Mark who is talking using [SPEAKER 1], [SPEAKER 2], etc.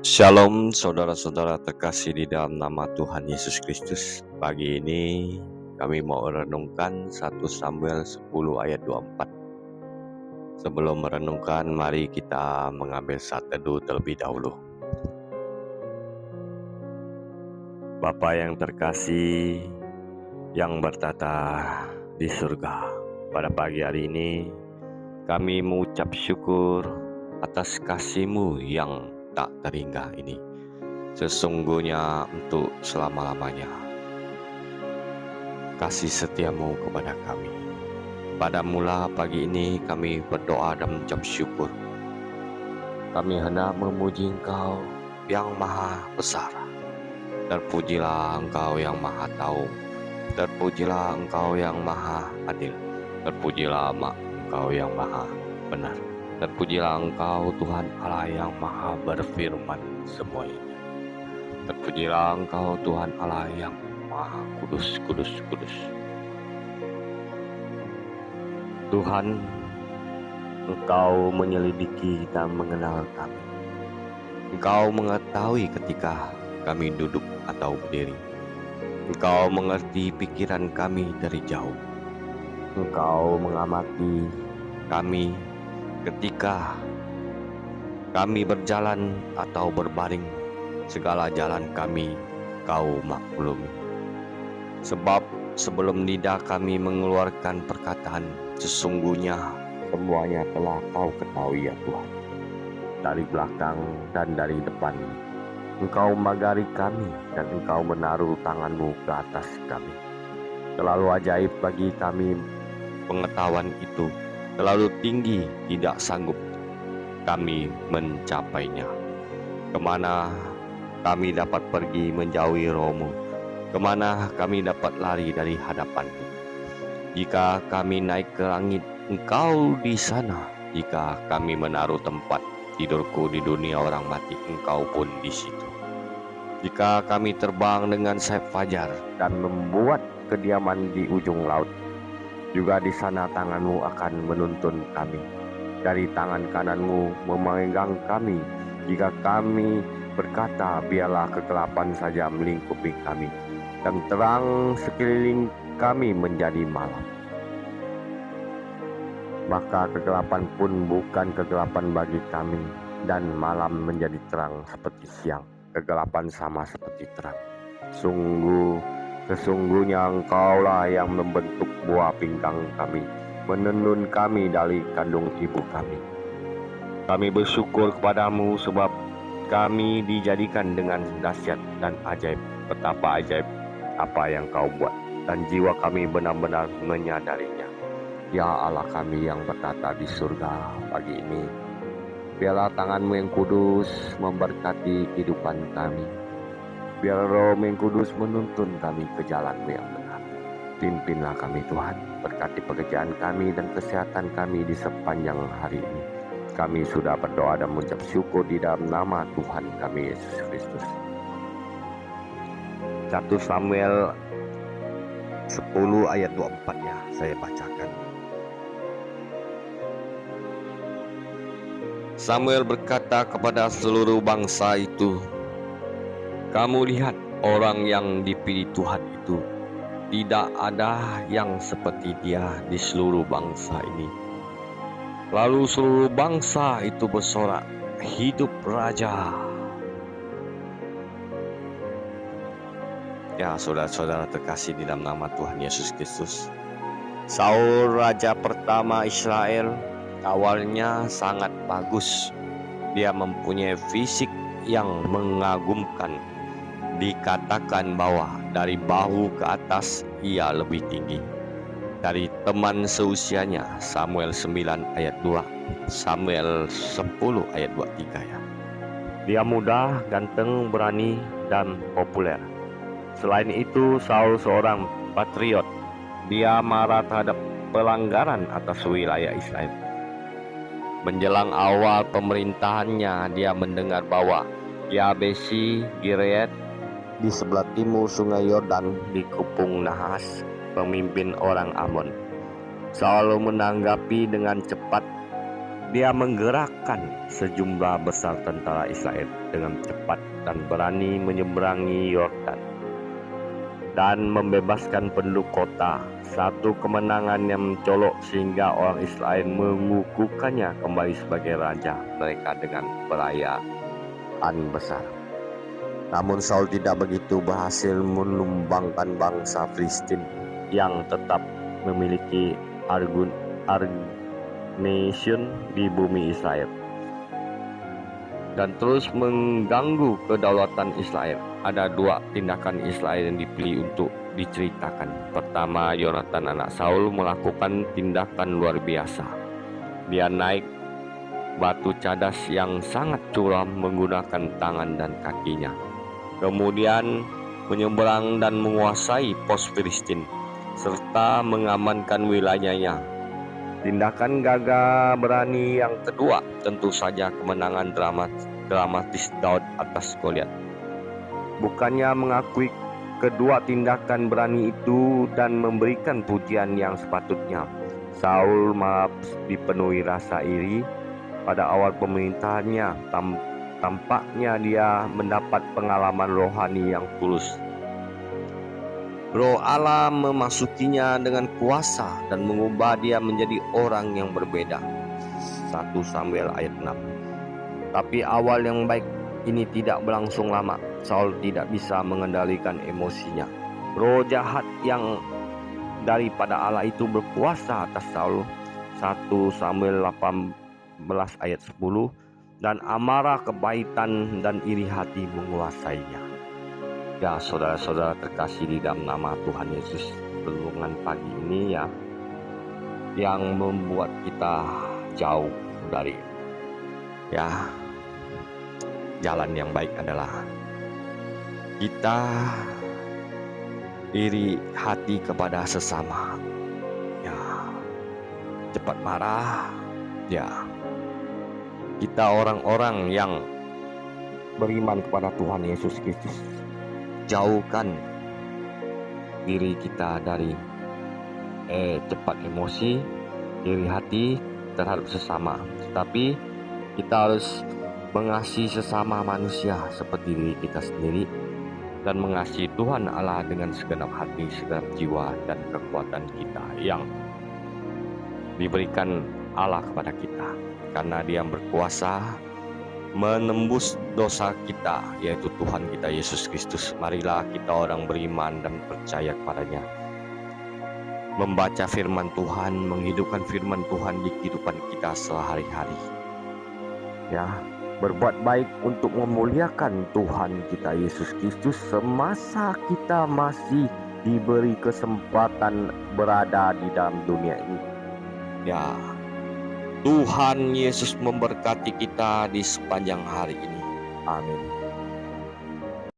[SPEAKER 1] Shalom saudara-saudara terkasih di dalam nama Tuhan Yesus Kristus. Pagi ini kami mau merenungkan 1 Samuel 10 ayat 24. Sebelum merenungkan, mari kita mengambil saat teduh terlebih dahulu. Bapa yang terkasih yang bertata di surga, pada pagi hari ini kami mengucap syukur atas kasih-Mu yang tak terhingga ini. Sesungguhnya untuk selama-lamanya kasih setiamu kepada kami. Pada mula pagi ini kami berdoa dan mengucap syukur. Kami hendak memuji Engkau yang maha besar. Terpujilah Engkau yang maha tahu. Terpujilah Engkau yang maha adil. Terpujilah Engkau yang maha benar. Terpujilah Engkau Tuhan Allah yang maha berfirman semuanya. Terpujilah Engkau Tuhan Allah yang Maha Kudus, Kudus, Kudus. Tuhan, Engkau menyelidiki dan mengenal kami. Engkau mengetahui ketika kami duduk atau berdiri. Engkau mengerti pikiran kami dari jauh. Engkau mengamati kami ketika kami berjalan atau berbaring. Segala jalan kami Kau maklumi. Sebab sebelum lidah kami mengeluarkan perkataan, sesungguhnya semuanya telah Kau ketahui ya Tuhan. Dari belakang dan dari depan, Engkau magari kami dan Engkau menaruh tangan-Mu ke atas kami. Terlalu ajaib bagi kami pengetahuan itu, terlalu tinggi tidak sanggup kami mencapainya. Kemana kami dapat pergi menjauhi Roh-Mu? Kemana kami dapat lari dari hadapan-Mu? Jika kami naik ke langit, Engkau di sana. Jika kami menaruh tempat tidurku di dunia orang mati, Engkau pun di situ. Jika kami terbang dengan sayap fajar dan membuat kediaman di ujung laut, juga di sana tangan-Mu akan menuntun kami. Dari tangan kanan-Mu memegang kami. Jika kami berkata, biarlah kegelapan saja melingkupi kami, dan terang sekeliling kami menjadi malam. Maka kegelapan pun bukan kegelapan bagi kami, dan malam menjadi terang seperti siang. Kegelapan sama seperti terang. Sesungguhnya Engkaulah yang membentuk buah pinggang kami, menenun kami dari kandung ibu kami. Kami bersyukur kepadamu sebab kami dijadikan dengan dahsyat dan ajaib. Betapa ajaib apa yang Kau buat, dan jiwa kami benar-benar menyadarinya. Ya Allah kami yang bertata di surga, pagi ini biarlah tangan-Mu yang kudus memberkati kehidupan kami. Biar Roh-Mu yang kudus menuntun kami ke jalan-Mu yang benar. Pimpinlah kami Tuhan, berkati pekerjaan kami dan kesehatan kami di sepanjang hari ini. Kami sudah berdoa dan mengucap syukur di dalam nama Tuhan kami Yesus Kristus. 1 Samuel 10 ayat 24 ya, saya bacakan. Samuel berkata kepada seluruh bangsa itu, kamu lihat orang yang dipilih Tuhan itu, tidak ada yang seperti dia di seluruh bangsa ini. Lalu seluruh bangsa itu bersorak, hidup raja. Ya saudara-saudara terkasih di dalam nama Tuhan Yesus Kristus. Saul raja pertama Israel awalnya sangat bagus. Dia mempunyai fisik yang mengagumkan. Dikatakan bahwa dari bahu ke atas ia lebih tinggi dari teman seusianya. Samuel 9 ayat 2, Samuel 10 ayat 23 ya. Dia muda, ganteng, berani, dan populer. Selain itu, Saul seorang patriot. Dia marah terhadap pelanggaran atas wilayah Israel. Menjelang awal pemerintahannya, dia mendengar bahwa Yabesi Gilead di sebelah timur sungai Yordan dikepung Nahas, pemimpin orang Amon. Saul menanggapi dengan cepat. Dia menggerakkan sejumlah besar tentara Israel dengan cepat dan berani menyeberangi Yordan dan membebaskan penduduk kota. Satu kemenangan yang mencolok sehingga orang Israel mengukuhkannya kembali sebagai raja mereka dengan perayaan besar. Namun Saul tidak begitu berhasil menumbangkan bangsa Filistin yang tetap memiliki nation di bumi Israel dan terus mengganggu kedaulatan Israel. Ada dua tindakan Israel yang dipilih untuk diceritakan. Pertama, Yonatan anak Saul melakukan tindakan luar biasa. Dia naik batu cadas yang sangat curam menggunakan tangan dan kakinya. Kemudian menyeberang dan menguasai pos Filistin serta mengamankan wilayahnya. Tindakan gagah berani yang kedua tentu saja kemenangan dramatis Daud atas Goliat. Bukannya mengakui kedua tindakan berani itu dan memberikan pujian yang sepatutnya, Saul malah dipenuhi rasa iri. Pada awal pemerintahannya, tampaknya dia mendapat pengalaman rohani yang tulus. Roh Allah memasukinya dengan kuasa dan mengubah dia menjadi orang yang berbeda. 1 Samuel ayat 6. Tapi awal yang baik ini tidak berlangsung lama. Saul tidak bisa mengendalikan emosinya. Roh jahat yang daripada Allah itu berkuasa atas Saul. 1 Samuel 18 ayat 10. Dan amarah, kepahitan, dan iri hati menguasainya. Ya, saudara-saudara terkasih di dalam nama Tuhan Yesus, renungan pagi ini ya, yang membuat kita jauh dari jalan yang baik adalah kita iri hati kepada sesama, ya, cepat marah, ya. Kita orang-orang yang beriman kepada Tuhan Yesus Kristus, jauhkan diri kita dari cepat emosi, iri hati terhadap sesama. Tetapi kita harus mengasihi sesama manusia seperti diri kita sendiri dan mengasihi Tuhan Allah dengan segenap hati, segenap jiwa, dan kekuatan kita yang diberikan Allah kepada kita, karena Dia berkuasa menembus dosa kita, yaitu Tuhan kita Yesus Kristus. Marilah kita orang beriman dan percaya kepadanya, membaca firman Tuhan, menghidupkan firman Tuhan di kehidupan kita sehari-hari, ya, berbuat baik untuk memuliakan Tuhan kita Yesus Kristus semasa kita masih diberi kesempatan berada di dalam dunia ini. Ya, Tuhan Yesus memberkati kita di sepanjang hari ini. Amin.